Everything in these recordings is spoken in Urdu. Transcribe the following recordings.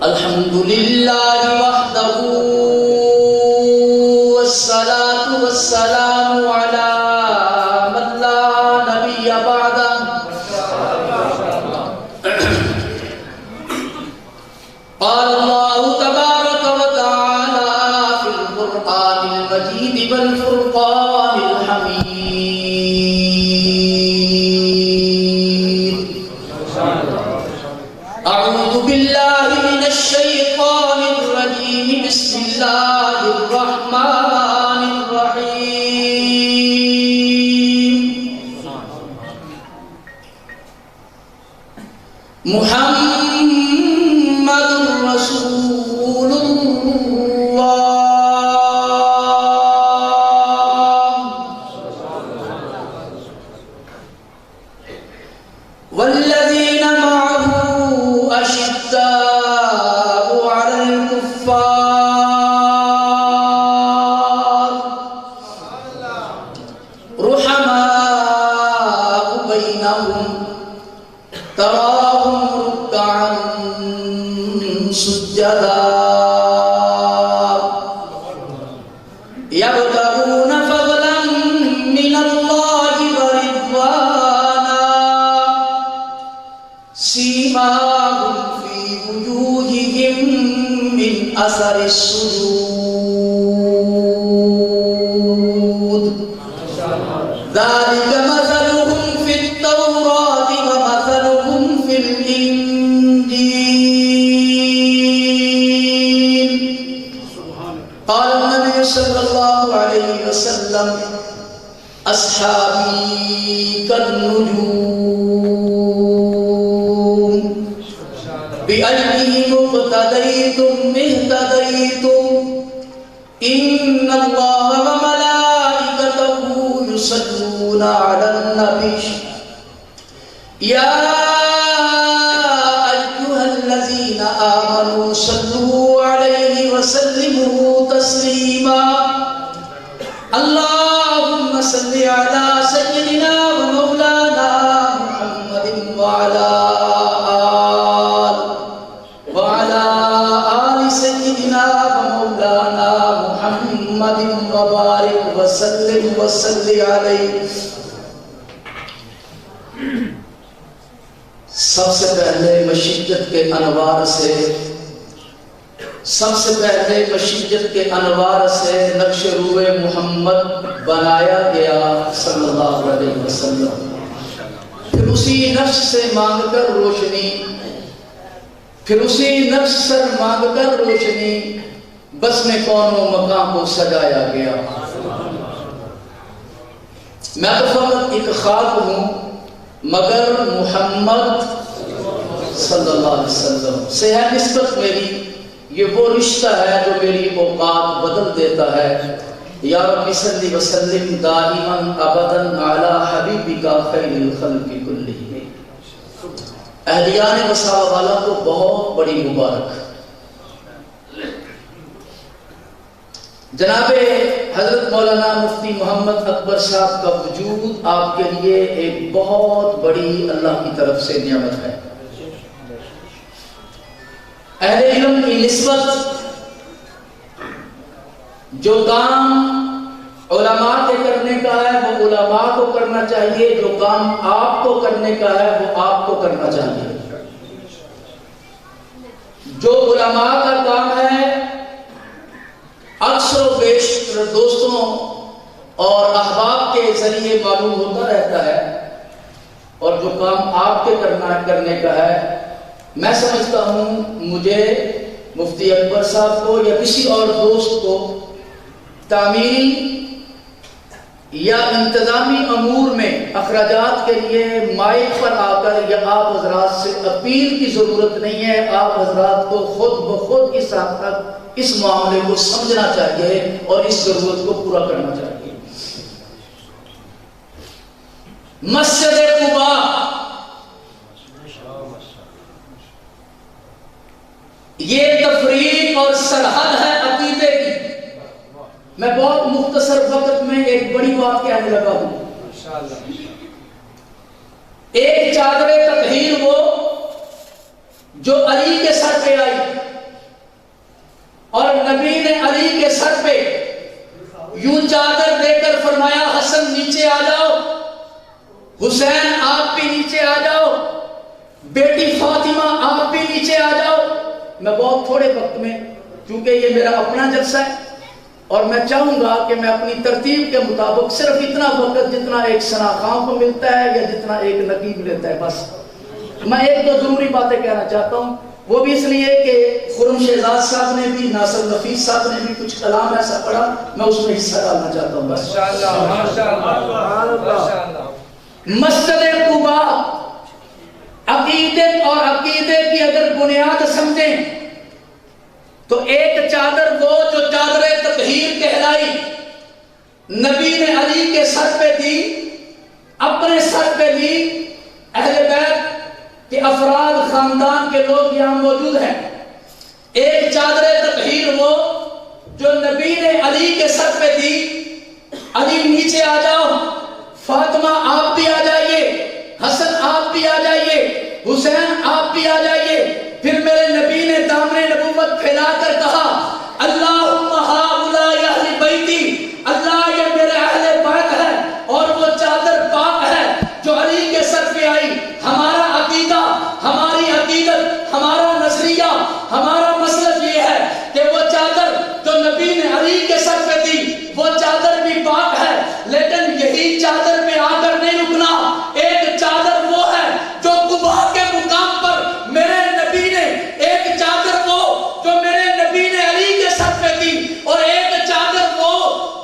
الحمد للہ وحدہ والصلاة والسلام علی من لا نبی بعدہ قال اللہ تبارک وتعالی فی القرآن المجید والفرقان الحمید اعوذ باللہ من الشیطان الرجیم بسم اللہ الرحمن الرحیم محمد رسول اللہ والذین معه أشداء على الكفار رحماء بينهم تراهم ركعا سجدا يبتغون فضلا من الله ورضوانا سيماهم في وجوههم من أثر السجود ذلك مثلهم في التوراة ومثلهم في الإنجيل قال النبي صلى الله عليه وسلم أصحابي كالنجوم بأيهم اقتديتم اهتديتم إن الله وملائكته يصلون على النبي يا أيها الذين آمنوا صلوا عليه وسلموا تسليما اللهم صل على سيدنا ومولانا محمد وعلى آل سيدنا ومولانا محمد وبارك وسلم وصل عليه. سب سے پہلے مشیت کے انوار سے مشیت کے انوار سے نقش روح محمد بنایا گیا صلی اللہ علیہ وسلم. پھر اسی نفس سے مانگ کر روشنی بس میں کون و مکان کو سجایا گیا. میں تو فقط ایک خاک ہوں مگر محمد صلی اللہ علیہ وسلم سے ہے نسبت میری. یہ وہ رشتہ ہے جو میری اوقات بدل دیتا ہے. یا رب صلی وسلم دائما ابدا علی حبیبک خیر الخلق کلہم. اہلیان وصحابہ والا کو بہت بڑی مبارک. جناب حضرت مولانا مفتی محمد اکبر صاحب کا وجود آپ کے لیے ایک بہت بڑی اللہ کی طرف سے نعمت ہے. اہل علم کی نسبت جو کام علماء کے کرنے کا ہے وہ علماء کو کرنا چاہیے، جو کام آپ کو کرنے کا ہے وہ آپ کو کرنا چاہیے. جو علماء کا کام ہے اکثر و بیشتر دوستوں اور احباب کے ذریعے معلوم ہوتا رہتا ہے، اور جو کام آپ کے کرنے کا ہے میں سمجھتا ہوں مجھے مفتی اکبر صاحب کو یا کسی اور دوست کو تعمیری یا انتظامی امور میں اخراجات کے لیے مائک پر آ کر یا آپ حضرات سے اپیل کی ضرورت نہیں ہے. آپ حضرات کو خود بخود اس حد تک اس معاملے کو سمجھنا چاہیے اور اس ضرورت کو پورا کرنا چاہیے. مسجد قباء یہ تفریق اور سرحد ہے عقیدے کی. میں بہت مختصر وقت میں ایک بڑی بات کہنے لگا ہوں. ایک چادر تطہیر وہ جو علی کے سر پہ آئی حسین آپ بھی نیچے آ جاؤ، بیٹی فاطمہ آپ بھی نیچے آ جاؤ۔ میں بہت تھوڑے وقت میں، کیونکہ یہ میرا اپنا جلسہ ہے اور میں چاہوں گا کہ میں اپنی ترتیب کے مطابق صرف اتنا وقت جتنا ایک ثنا خان کو ملتا ہے یا جتنا ایک نقیب لیتا ہے، بس میں ایک دو ضروری باتیں کہنا چاہتا ہوں، وہ بھی اس لیے کہ خرم شہزاد صاحب نے بھی، ناصر نفیس صاحب نے بھی کچھ کلام ایسا پڑھا، میں اس میں حصہ ڈالنا چاہتا ہوں بس۔ مسجد قباء عقیدت اور عقیدے کی اگر بنیاد سمجھیں تو ایک چادر وہ جو چادر تطہیر کہلائی، نبی نے علی کے سر پہ دی، اپنے سر پہ لی، اہل بیت کہ افراد خاندان کے لوگ یہاں موجود ہیں۔ ایک چادر تطہیر وہ جو نبی نے علی کے سر پہ دی، علی نیچے آ جاؤ، فاطمہ آپ بھی آ جائیے، حسن آپ بھی آ جائیے، حسین آپ بھی آ جائیے۔ پھر میرے نبی نے دامن نبوت پھیلا کر کہا اللہم ہؤلاء اہل بیتی، اللہ یہ میرے اہل بیت ہے اور وہ چادر پاک ہے جو علی کے سر پہ آئی۔ ہمارا عقیدہ، ہماری عقیدت، ہمارا نظریہ، ہمارا مسلک یہ ہے کہ وہ چادر جو نبی نے علی کے سر پہ دی وہ چادر بھی پاک ہے، لیکن یہی چادر پہ آ کر نہیں رکنا۔ ایک چادر وہ ہے جو قباء کے مقام پر میرے نبی نے، ایک چادر وہ جو میرے نبی نے علی کے سر پہ دی، اور ایک چادر وہ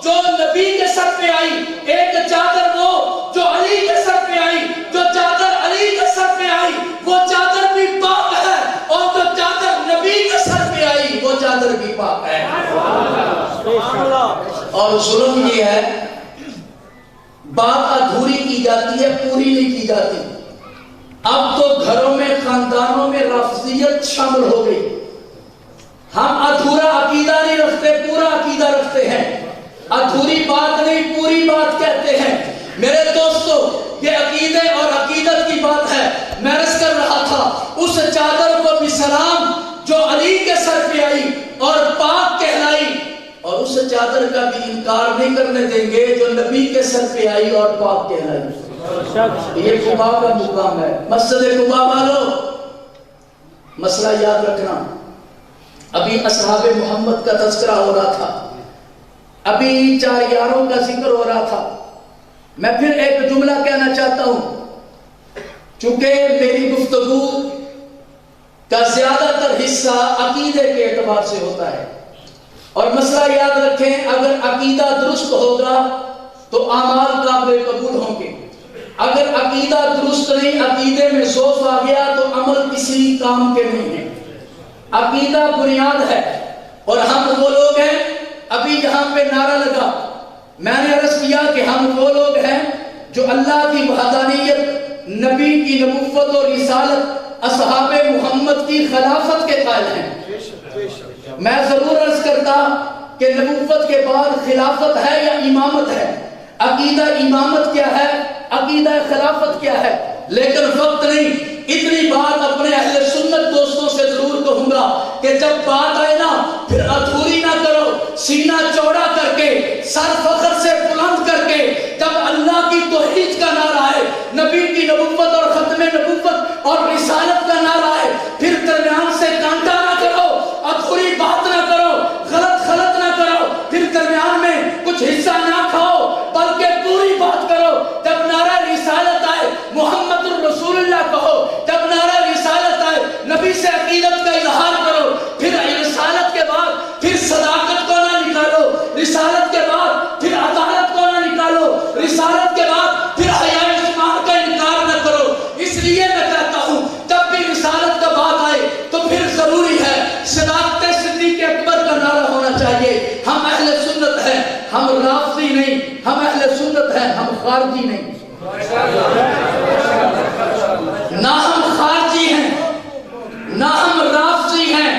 جو نبی کے سر پہ آئی، ایک چادر وہ جو علی کے سر پہ آئی۔ جو چادر علی کے سر پہ آئی وہ چادر بھی پاک ہے، اور جو چادر نبی کے سر پہ آئی وہ چادر بھی پاک ہے۔ اور ظلم یہ ہے، بات ادھوری کی جاتی ہے، پوری نہیں کی جاتی۔ اب تو گھروں میں، خاندانوں میں رافضیت شامل ہو گئی۔ ہم ادھورا عقیدہ نہیں رکھتے، پورا عقیدہ رکھتے ہیں۔ ادھوری بات نہیں، پوری بات کہتے ہیں۔ میرے دوستو، یہ عقیدے اور عقیدت کی بات ہے۔ میں عرض کر رہا تھا اس چادر کو بھی سلام جو علی کے سر پہ آئی اور پاک کہلائی، اور اس چادر کا بھی انکار نہیں کرنے دیں گے جو نبی کے سر پہ آئی اور پاک کہلائی۔ یہ قباء کا مقام ہے۔ مسجد قباء والو، مسئلہ یاد رکھنا، ابھی اصحاب محمد کا تذکرہ ہو رہا تھا، ابھی 4 یاروں کا ذکر ہو رہا تھا۔ میں پھر ایک جملہ کہنا چاہتا ہوں، چونکہ میری گفتگو کا زیادہ تر حصہ عقیدے کے اعتبار سے ہوتا ہے، اور مسئلہ یاد رکھیں، اگر عقیدہ درست ہوگا تو اعمال قابل قبول ہوں گے۔ اگر عقیدہ درست نہیں، عقیدے میں ضعف آ گیا تو عمل کسی کام کے نہیں ہے۔ عقیدہ بنیاد ہے، اور ہم وہ لوگ ہیں، ابھی یہاں پہ نعرہ لگا، میں نے عرض کیا کہ ہم وہ لوگ ہیں جو اللہ کی وحدانیت، نبی کی نبوت اور رسالت، اصحاب محمد کی خلافت کے قائل ہیں۔ میں ضرور عرض کرتا کہ نبوت کے بعد خلافت ہے یا امامت ہے، عقیدہ امامت کیا ہے، عقیدہ خلافت کیا ہے، لیکن وقت نہیں۔ اتنی بات اپنے اہل سنت دوستوں سے ضرور کہوں گا کہ جب بات آئے نا، پھر ادھوری نہ کرو، سینہ چوڑا کر کے، سر فخر سے بلند کر کے، جب اللہ کی توحید کا نعرہ ہے، نبی کی نبوت اور ختم نبوت اور رسالت کا نعرہ ہے، پھر درمیان سے کانٹا نہ کرو، ادھوری بات نہ کرو، غلط نہ کرو، پھر درمیان میں کچھ حصہ نہ کھاؤ، بلکہ پوری بات کرو۔ جب نعرہ رسالت آئے محمد الرسول اللہ کہو، جب نعرہ رسالت آئے نبی سے عقیدت کا اظہار کرو، پھر رسالت کے بعد پھر صداقت کو نہ نکالو، رسالت کے بعد پھر عدالت کو نہ نکالو، رسالت کے بعد پھر حیاء عثمان کا انکار نہ کرو۔ اس لیے میں کہتا ہوں جب بھی رسالت کا بات آئے تو پھر ضروری ہے صداقت صدیق اکبر کا نعرہ ہونا چاہیے۔ ہم اہل سنت ہیں، ہم رافضی نہیں، ہم اہل سنت ہیں، ہم خارجی نہیں۔ نہ ہم خارجی ہیں، نہ ہم رافضی ہیں،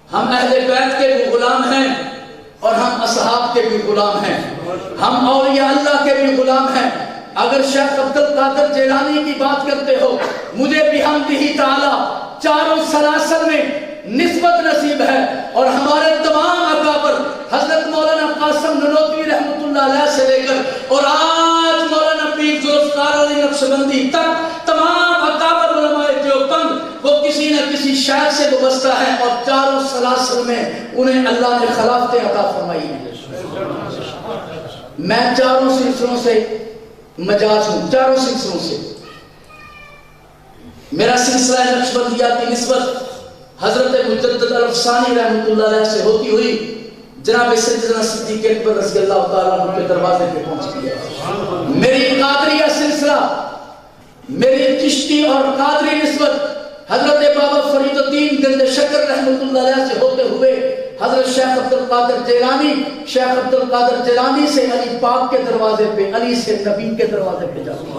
ہم اہل بیت کے بھی غلام ہیں اور ہم اصحاب کے بھی غلام ہیں، ہم اولیاء اللہ کے بھی غلام ہیں۔ اگر شیخ عبد القادر جیلانی کی بات کرتے ہو، مجھے بحمدہ تعالی چاروں سلاسل میں نسبت نصیب ہے، اور ہمارے تمام اکابر حضرت مولانا قاسم نانوتوی رحمۃ اللہ علیہ سے لے کر اور آج مولانا پیر ذوالفقار سے وابستہ ہیں اور چاروں سلاسل میں انہیں اللہ نے خلافتیں عطا فرمائی ہیں. میں چاروں سلسلوں سے مجاز ہوں، چاروں سلسلوں سے. میرا سلسلہ نقشبندیاتی نسبت حضرت مجدد الافسانی رحمۃ اللہ علیہ سے ہوتی ہوئی جناب سیدنا صدیق اکبر رضی اللہ تعالیٰ عنہ کے دروازے پہ پہنچتی ہے. میری قادریہ سلسلہ، میری چشتی اور قادری نسبت حضرت بابا فرید الدین گنج شکر رحمۃ اللہ علیہ سے ہوتے ہوئے حضرت شیخ عبد القادر جیلانی، شیخ عبد القادر جیلانی سے علی پاک کے دروازے پہ، علی سے نبی کے دروازے پہ جاتی ہے.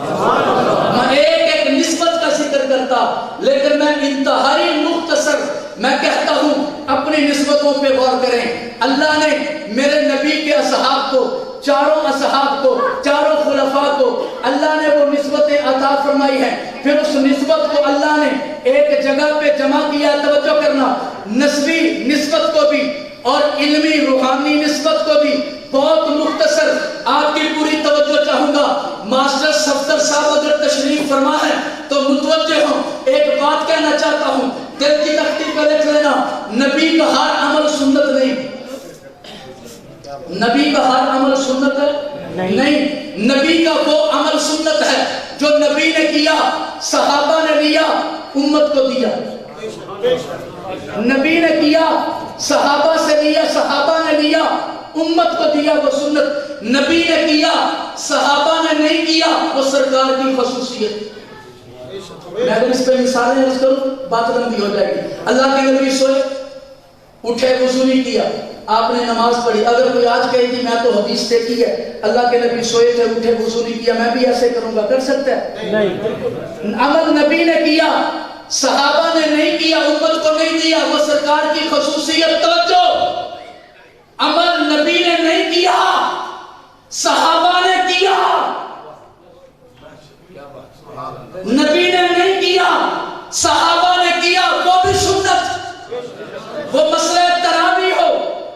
میں ایک ایک نسبت کا ذکر کرتا، لیکن میں انتہائی مختصر میں کہتا ہوں اپنی نسبتوں پہ غور کریں. اللہ نے میرے نبی کے اصحاب کو، چاروں اصحاب کو، چاروں خلفاء کو اللہ نے وہ نسبتیں عطا فرمائی ہیں. پھر اس نسبت کو اللہ نے ایک جگہ پہ جمع کیا. توجہ کرنا، نسبی نسبت کو بھی اور علمی روحانی نسبت کو بھی بہت مختصر آپ کی پوری توجہ چاہوں گا. ماسٹر صفدر صاحب اگر تشریف فرما ہے تو متوجہ ہوں، ایک بات کہنا چاہتا ہوں، دل کی تختی پہ لکھ لینا. نبی کا ہر عمل سنت نہیں، نبی کا ہر عمل سنت نہیں. نبی کا وہ عمل سنت ہے جو نبی نے کیا، صحابہ نے لیا، امت کو دیا. نبی نے کیا، صحابہ سے لیا، صحابہ نے لیا، امت کو دیا وہ سنت. نبی نے کیا، صحابہ نے نہیں کیا، وہ سرکار کی خصوصیت. میں اگر اس پہ مثالیں عرض کروں بات لمبی ہو جائے گی. اللہ کے نبی سوئے، اٹھے، وضو نہیں کیا، آپ نے نماز پڑھی. اگر کوئی آج کہے گی میں تو حدیث دیکھی ہے اللہ کے نبی سوئے تھے، اٹھے، وضو نہیں کیا، میں بھی ایسے کروں گا، کر سکتا ہے؟ نہیں. عمل نبی نے کیا، صحابہ نے نہیں کیا، امت کو نہیں دیا، وہ سرکار کی خصوصیت. توجہ، عمل نبی نے نہیں کیا، صحابہ نے کیا. نبی نے نہیں کیا، صحابہ نے کیا، وہ بھی سنت. وہ مسئلہ تراویح ہو،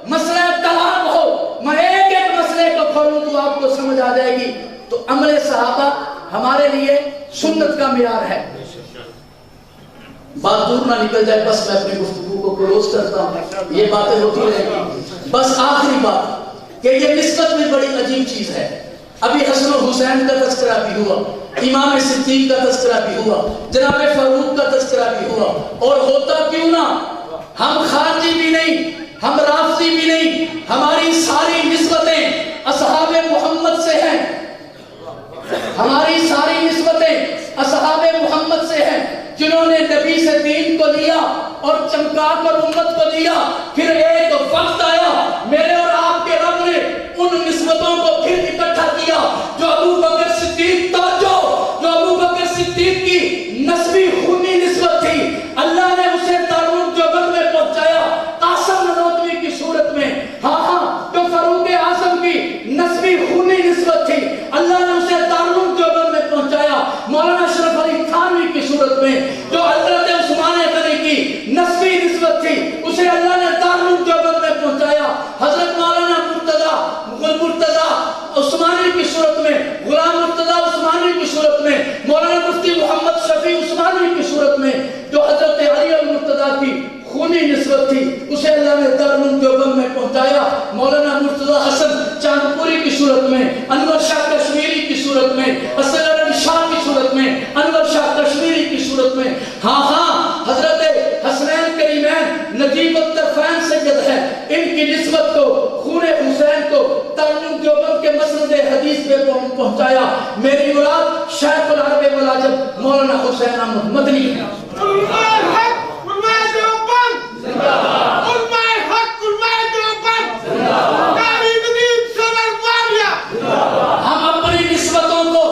مسئلہ طلاق ہو، میں ایک ایک مسئلے کو کھولوں تو آپ کو سمجھ آ جائے گی. تو عمل صحابہ ہمارے لیے سنت کا معیار ہے. بات دور نہ نکل جائے، بس میں اپنی گفتگو کو کلوز کرتا ہوں، یہ باتیں ہوتی رہیں گی. بس آخری بات کہ یہ نسبت میں بڑی عجیب چیز ہے. ابھی حسن و حسین کا تذکرہ بھی ہوا، امام صدیق کا تذکرہ بھی ہوا، جناب فاروق کا تذکرہ بھی ہوا. اور ہوتا کیوں نہ، ہم خارجی بھی نہیں، ہم رافضی بھی نہیں، ہماری ساری نسبتیں اصحاب محمد سے ہیں. ہماری ساری نسبتیں اصحاب محمد سے ہیں، جنہوں نے نبی سے دین کو لیا اور چمکا کر امت کو دیا. پھر ایک وقت آیا میرے اور آپ کے رب نے ان نسبتوں کو پھر اکٹھا کیا. جو ابو بکر صدیق، توجہ، جو ابو بکر صدیق کی نسبی خونی نسبت تھی، اللہ نے اسے دارالعلوم دیوبند میں پہنچایا قاسم نانوتوی کی صورت میں. ہاں، جو فاروق اعظم کی نسبی خونی نسبت تھی، اللہ نے اسے دارالعلوم دیوبند میں پہنچایا مولانا اشرف علی تھانوی کی صورت میں. جو حضرت عثمان غنی کی نسبی نسبت تھی، اسے اللہ نے دارالعلوم دیوبند میں پہنچایا. حضرت مولانا مرتضیٰ عثمانی کی صورت میں، غلام مرتضیٰ عثمانی کی صورت میں، مولانا مفتی محمد شفیع عثمانی کی صورت میں، جو حضرت علی المرتضیٰ کی خونی نسبت تھی، اسے اللہ نے دارالعلوم دیوبند میں پہنچایا. مولانا مرتضیٰ حسن چاندپوری کی صورت میں، انور شاہ کشمیری کی صورت میں، اسد علی شاہ کی صورت میں، انور شاہ کشمیری کی صورت میں. ہاں، حضرت حسنین کریمین نجیب الطرفین سید ہے، ان کی نسبت کو، خون حسین کو دارالعلوم دیوبند کے مسند حدیث پہ پہنچایا. میری مراد شیخ العرب والعجم مولانا حسین احمد مدنی ہے. ہم اپنی نسبتوں کو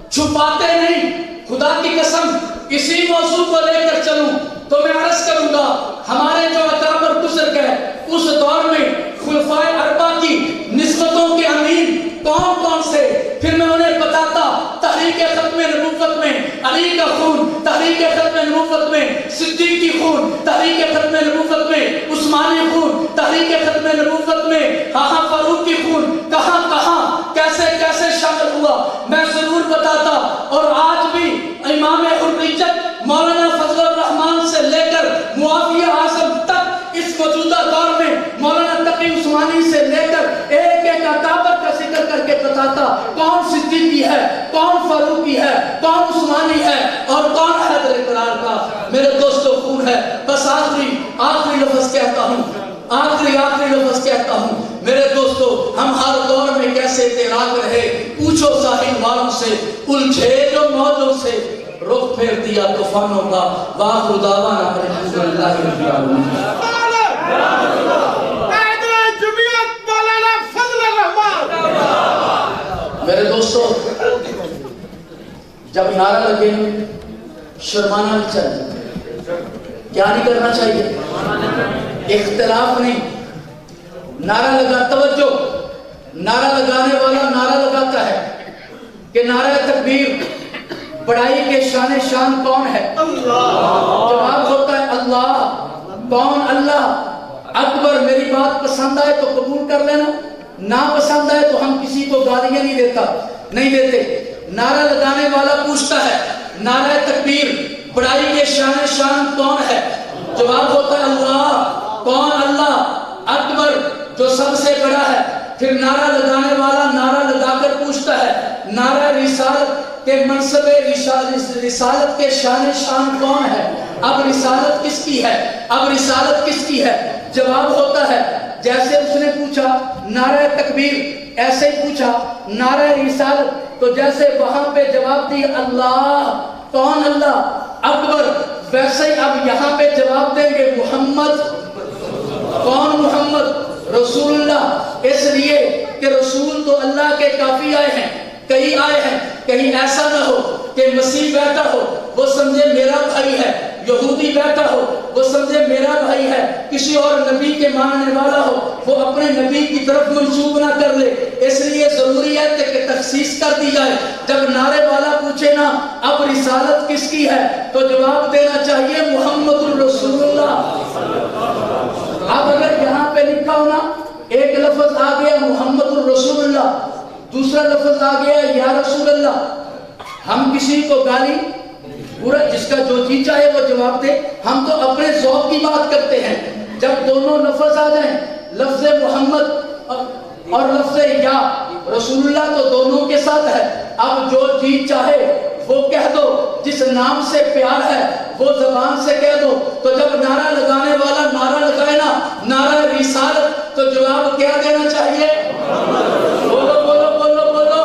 چھپاتے نہیں. خدا کی قسم اسی موضوع کو لے کر چلوں تو میں عرض کروں گا، ہمارے جو اکابر گزر گئے اس دور میں خلفائے اربعہ کی نسبتوں کے امین کون کون سے، پھر میں انہیں بتاتا. تحریک ختم نبوت میں علی کا خون، تحریک ختم نبوت میں صدیقی خون، تحریک ختم نبوت میں عثمانی خون، تحریک ختم نبوت میں فاروقی خون، کہاں کہاں کیسے کیسے شامل ہوا میں ضرور بتاتا. اور آج بھی امام حریت مولانا فضل الرحمان سے لے کر معاویہ بتاتا کون صدیقی ہے، کون فاروقی ہے، کون عثمانی ہے اور کون حیدر کرار کا میرے دوستو خون ہے۔ بس آخری لفظ کہتا ہوں، آخری لفظ کہتا ہوں میرے دوستو، ہم ہر دور میں کیسے تیراک رہے، پوچھو ساحل والوں سے، الجھے جو موجوں سے، رخ پھیر دیا طوفانوں کا، وآخر دعوانا الحمدللہ رب العالمین۔ میرے دوستو، جب نعرہ لگے شرمانا نہیں چاہیے، کیا نہیں کرنا چاہیے؟ اختلاف نہیں، نعرہ لگا، توجہ، نعرہ لگانے والا نعرہ لگاتا ہے کہ نعرہ تکبیر بڑائی کے شان کون ہے؟ جواب ہوتا ہے اللہ۔ کون اللہ؟ اکبر۔ میری بات پسند آئے تو قبول کر لینا، نہ پسند آئے تو ہم کسی کو گالیاں نہیں دیتے۔ نعرہ لگانے والا پوچھتا ہے نعرہ تکبیر بڑائی کے شان کون ہے؟ جواب ہوتا ہے اللہ۔ کون اللہ؟ اکبر، جو سب سے بڑا ہے۔ پھر نعرہ لگانے والا نعرہ لگا کر پوچھتا ہے نعرہ رسالت کے منصب رسالت کے شان کون ہے؟ اب رسالت کس کی ہے؟ اب رسالت کس کی ہے؟ جواب ہوتا ہے جیسے اس نے پوچھا نعرہ تکبیر، ایسے ہی پوچھا نعرہ رسالت، تو جیسے وہاں پہ جواب دی اللہ۔ کون اللہ؟ اکبر۔ ویسے ہی اب یہاں پہ جواب دیں گے محمد۔ کون محمد؟ رسول اللہ۔ اس لیے کہ رسول تو اللہ کے کافی آئے ہیں، کئی آئے ہیں، کہیں ایسا نہ ہو کہ مسیح بیٹھا ہو وہ سمجھے میرا بھائی ہے، یہودی بیٹھا ہو وہ سمجھے میرا بھائی ہے، کسی اور نبی کے ماننے والا ہو وہ اپنے نبی کی طرف منسوب نہ کر لے۔ اس لیے ضروری ہے کہ تخصیص کر دی جائے۔ جب نعرے والا پوچھے نا اب رسالت کس کی ہے تو جواب دینا چاہیے محمد الرسول اللہ۔ اب اگر یہاں پہ لکھا ہونا ایک لفظ آ گیا محمد الرسول اللہ، دوسرا لفظ آ گیا یا رسول اللہ، ہم کسی کو گالی پورا جس کا جو جی چاہے وہ جواب دے، ہم تو اپنے ذوق کی بات کرتے ہیں۔ جب دونوں لفظ آ جائیں، لفظ محمد اور لفظ یا رسول اللہ تو دونوں کے ساتھ ہے، اب جو جی چاہے وہ کہہ دو، جس نام سے پیار ہے وہ زبان سے کہہ دو۔ تو جب نعرہ لگانے والا نعرہ لگائے نا نعرہ رسالت تو جواب کیا دینا چاہیے؟ بولو بولو بولو بولو۔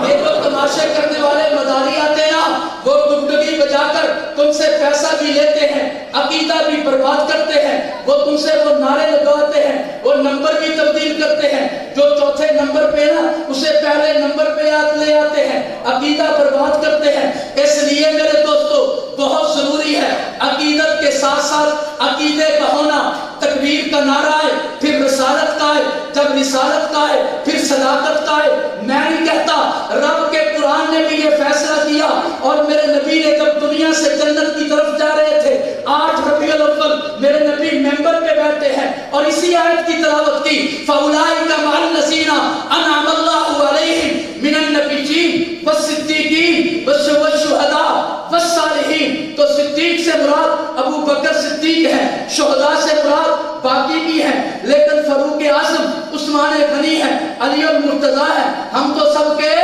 یہ جو تماشے کرنے والے مداری آتے ہیں نا وہ ڈگڈگی بجا کر تم سے پیسہ بھی لیتے ہیں، عقیدہ بھی برباد کرتے ہیں، وہ تم سے وہ نعرے لگاتے ہیں، وہ نمبر بھی تبدیل کرتے ہیں، جو چوتھے نمبر پہ نا اسے پہلے نمبر پہ لے آتے ہیں، عقیدہ برباد کرتے ہیں۔ اس لیے میرے دوستو بہت ضروری ہے عقیدت کے ساتھ ساتھ عقیدے کا ہونا۔ تکبیر کا نعرہ ہے، پھر رسالت کا ہے، جب رسالت کا ہے پھر صداقت کا ہے۔ میں نہیں کہتا، رب کے قرآن نے بھی یہ فیصلہ کیا اور میرے نبی نے جب دنیا سے جنت کی طرف جا رہے تھے 8 ربیع الاول میرے نبی ممبر پہ بیٹھے ہیں اور اسی آیت کی تلاوت کی فَأُولَٰئِكَ مَعَ الَّذِينَ أَنْعَمَ اللَّهُ عَلَيْهِمْ مِنَ النَّبِيِّينَ وَالصِّدِّيقِينَ وَالشُّهَدَاءِ وَالصَّالِحِينَ۔ تو صدیق سے مراد ابو بکر صدیق ہیں، شہداء سے مراد باقی بھی ہیں، لیکن فاروق اعظم عثمان غنی ہیں، علی المرتضیٰ ہیں۔ ہم تو سب کے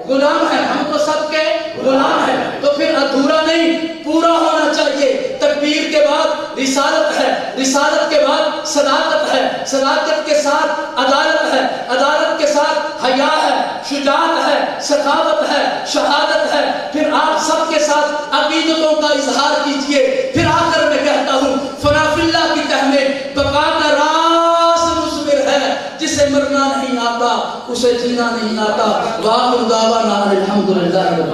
غلام ہیں، ہم تو سب کے غلام ہیں۔ تو پھر ادھورا نہیں، پورا ہونا چاہیے۔ تکبیر کے بعد رسالت ہے، رسالت کے بعد صداقت ہے، صداقت کے ساتھ عدالت ہے، عدالت کے ساتھ حیا ہے، شجاعت ہے، سخاوت ہے، شہادت ہے۔ پھر آپ سب کے ساتھ عقیدتوں کا اظہار کیجئے۔ پھر آخر میں کہتا ہوں فنا فی اللہ کی تہ میں بقا کا راز مصبر ہے، جسے مرنا نہیں آتا اسے جینا نہیں آتا۔ وآخر دعوانا الحمدللہ۔